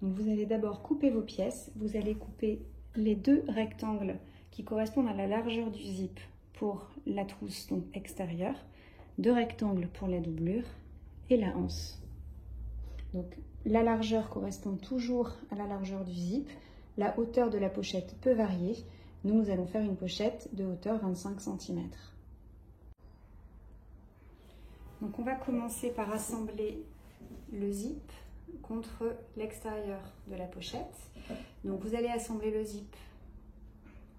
Donc vous allez d'abord couper vos pièces, vous allez couper les deux rectangles qui correspondent à la largeur du zip pour la trousse donc extérieure, deux rectangles pour la doublure et la anse. Donc la largeur correspond toujours à la largeur du zip, la hauteur de la pochette peut varier. Nous allons faire une pochette de hauteur 25 cm. Donc on va commencer par assembler le zip contre l'extérieur de la pochette. Donc vous allez assembler le zip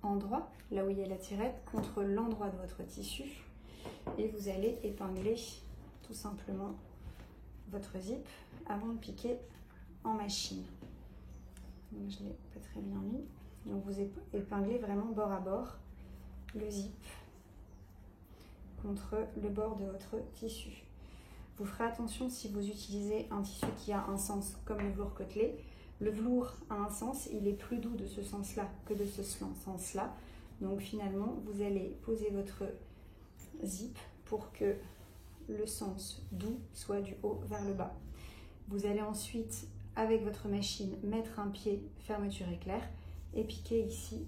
endroit, là où il y a la tirette, contre l'endroit de votre tissu et vous allez épingler tout simplement votre zip avant de piquer en machine. Donc, je ne l'ai pas très bien mis. Donc vous épinglez vraiment bord à bord le zip contre le bord de votre tissu. Vous ferez attention si vous utilisez un tissu qui a un sens comme le velours côtelé. Le velours a un sens, il est plus doux de ce sens-là que de ce sens-là. Donc finalement, vous allez poser votre zip pour que le sens doux soit du haut vers le bas. Vous allez ensuite, avec votre machine, mettre un pied fermeture éclair et piquer ici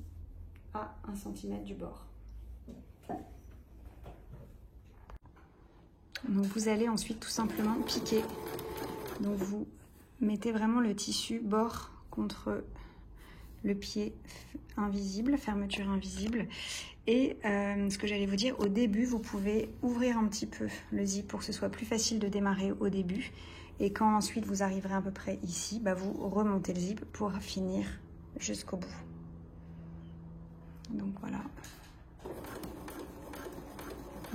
à 1 cm du bord. Donc vous allez ensuite tout simplement piquer. Donc vous mettez vraiment le tissu bord contre le pied invisible, fermeture invisible. Et ce que j'allais vous dire, au début, vous pouvez ouvrir un petit peu le zip pour que ce soit plus facile de démarrer au début. Et quand ensuite vous arriverez à peu près ici, vous remontez le zip pour finir jusqu'au bout. Donc voilà.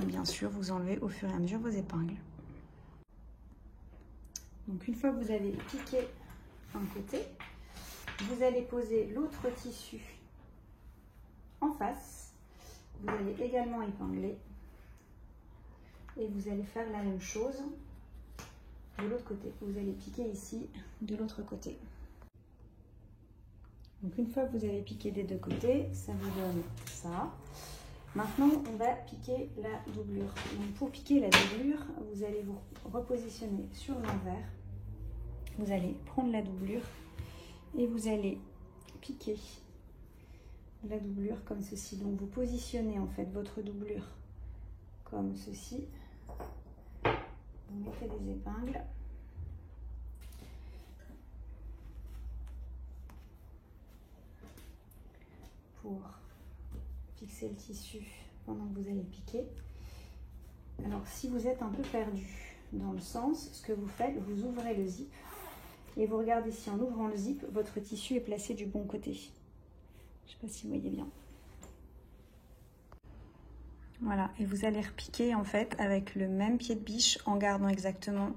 Et bien sûr, vous enlevez au fur et à mesure vos épingles. Donc une fois que vous avez piqué un côté, vous allez poser l'autre tissu en face. Vous allez également épingler et vous allez faire la même chose de l'autre côté. Vous allez piquer ici de l'autre côté. Donc une fois que vous avez piqué des deux côtés, ça vous donne ça. Maintenant, on va piquer la doublure. Donc pour piquer la doublure, vous allez vous repositionner sur l'envers. Vous allez prendre la doublure et vous allez piquer la doublure comme ceci. Donc vous positionnez en fait votre doublure comme ceci. Vous mettez des épingles. Pour fixer le tissu pendant que vous allez piquer. Alors si vous êtes un peu perdu dans le sens, ce que vous faites, vous ouvrez le zip et vous regardez si en ouvrant le zip, votre tissu est placé du bon côté. Je ne sais pas si vous voyez bien. Voilà, et vous allez repiquer en fait avec le même pied de biche en gardant exactement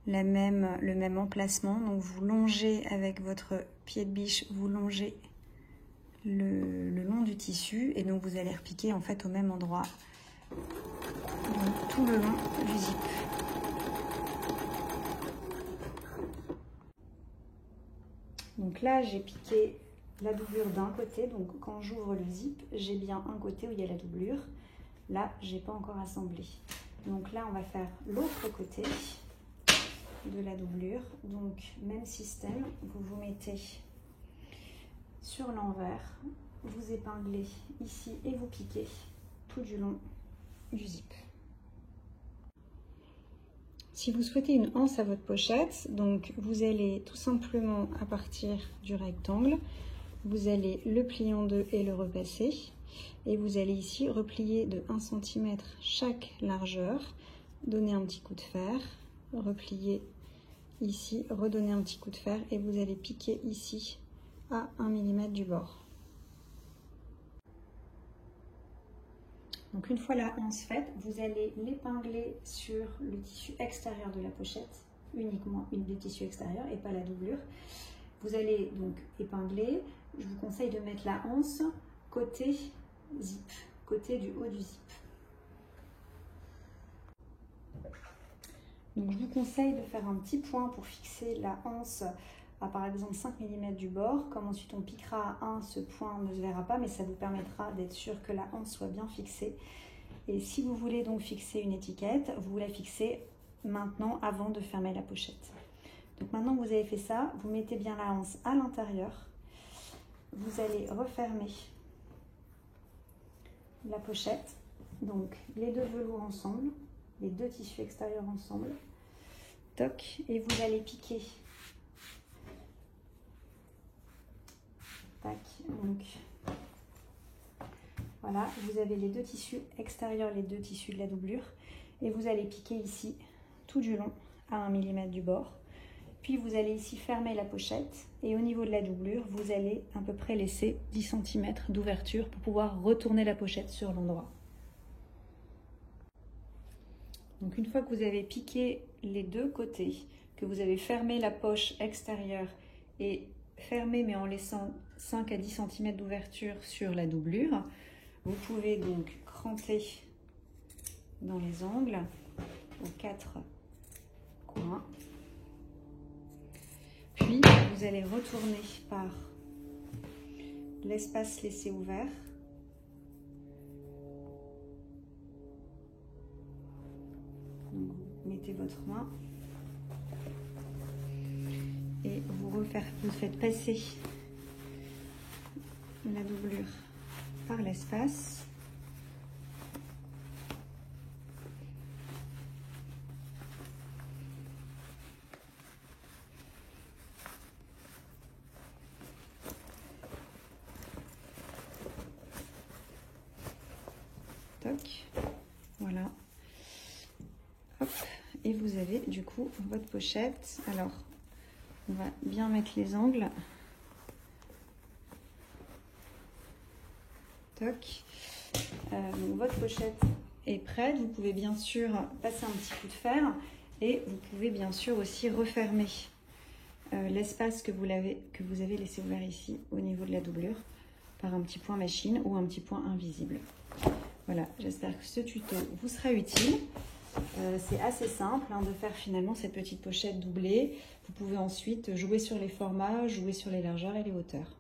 le même emplacement. Donc vous longez avec votre pied de biche, vous longez le long du tissu et donc vous allez repiquer en fait au même endroit, donc tout le long du zip. Donc là j'ai piqué la doublure d'un côté, donc quand j'ouvre le zip j'ai bien un côté où il y a la doublure. Là j'ai pas encore assemblé, donc là on va faire l'autre côté de la doublure. Donc même système, vous vous mettez sur l'envers, vous épinglez ici et vous piquez tout du long du zip. Si vous souhaitez une anse à votre pochette, donc vous allez tout simplement à partir du rectangle, vous allez le plier en deux et le repasser. Et vous allez ici replier de 1 cm chaque largeur, donner un petit coup de fer, replier ici, redonner un petit coup de fer et vous allez piquer ici à 1 mm du bord. Donc une fois la anse faite, vous allez l'épingler sur le tissu extérieur de la pochette, uniquement le tissu extérieur et pas la doublure. Vous allez donc épingler, je vous conseille de mettre la anse côté zip, côté du haut du zip. Donc je vous conseille de faire un petit point pour fixer la anse à par exemple 5 mm du bord. Comme ensuite on piquera à 1, ce point ne se verra pas, mais ça vous permettra d'être sûr que la anse soit bien fixée. Et si vous voulez donc fixer une étiquette, vous la fixez maintenant avant de fermer la pochette. Donc maintenant que vous avez fait ça, vous mettez bien la anse à l'intérieur. Vous allez refermer la pochette. Donc les deux velours ensemble, les deux tissus extérieurs ensemble. Toc, et vous allez piquer. Tac, donc voilà, vous avez les deux tissus extérieurs, les deux tissus de la doublure. Et vous allez piquer ici tout du long à 1 mm du bord. Puis vous allez ici fermer la pochette et au niveau de la doublure, vous allez à peu près laisser 10 cm d'ouverture pour pouvoir retourner la pochette sur l'endroit. Donc une fois que vous avez piqué les deux côtés, que vous avez fermé la poche extérieure et fermé mais en laissant 5 à 10 cm d'ouverture sur la doublure, vous pouvez donc cranter dans les angles aux 4 coins. Puis vous allez retourner par l'espace laissé ouvert. Donc, vous mettez votre main et vous faites passer la doublure par l'espace. Toc, voilà. Hop, et vous avez du coup votre pochette. Alors, on va bien mettre les angles. Toc. Donc votre pochette est prête. Vous pouvez bien sûr passer un petit coup de fer et vous pouvez bien sûr aussi refermer l'espace que vous avez laissé ouvert ici au niveau de la doublure par un petit point machine ou un petit point invisible. Voilà, j'espère que ce tuto vous sera utile. C'est assez simple de faire finalement cette petite pochette doublée. Vous pouvez ensuite jouer sur les formats, jouer sur les largeurs et les hauteurs.